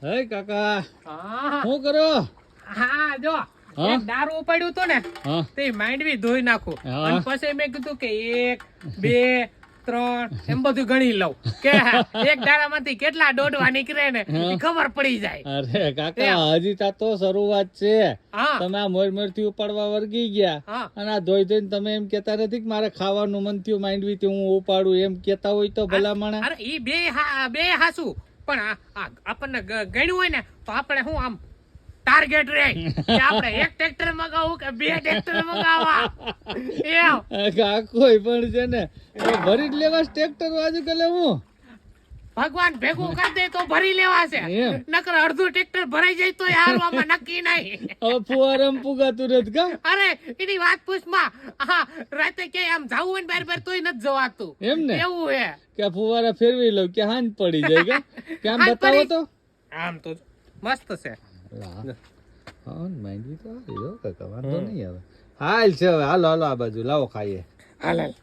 હે કાકા હા શું કરો? હા જો એક દારૂ પડ્યું તો ને હા તે માંડવી ધોઈ નાખું હા. અને પછી મેં કીધું કે 1 2 3 એમ બધું ગણી લઉં કે એક દાડામાંથી કેટલા દોડવા નીકળે ને હા. ઈ ખબર પડી જાય. અરે કાકા હજી તા તો શરૂઆત છે. હા તમે આ મોર થી ઉપાડવા વર્ગી ગયા હા અને આ ધોઈ ધોઈને તમે એમ કેતા નથી કે મારે ખાવાનું મન થયું માંડવી થી હું ઉપાડું એમ કેતા હોય તો ભલા માણા. અરે ઈ બે હાસુ પણ આપણને ગણ્યું હોય ને તો આપણે શું આમ ટાર્ગેટ રે કે આપણે એક ટ્રેક્ટર મગાવું કે 2 ટ્રેક્ટર મગાવવા એમ કાકોય પણ છે ને ભરી જ લેવા ટ્રેક્ટર આજકાલ હું ભગવાન ભેગું કરી દે તો ભરી લેવા છે એમ. નકર અડધું ટ્રેક્ટર ભરાઈ જાય તો યાર આમાં નક્કી નહીં. હવે ફુવારામ પુગાતું નથી કા અરે એની વાત પૂછમાં રાતે કે આમ જાવું હોય ને બાર બાર તોય નથી જવાતું એમ ને એવું હે કે ફુવારા ફેરવી લઉં કે હાંજ પડી જાય કે કેમ હાંજ બતાવો પડી? તો આમ તો મસ્ત છે. હા માંડવી તો આવી જો કાકા વાંધો નહીં હવે હાલ છે હવે હાલો હાલો આ બાજુ લાવો ખાઈએ હાલ હાલ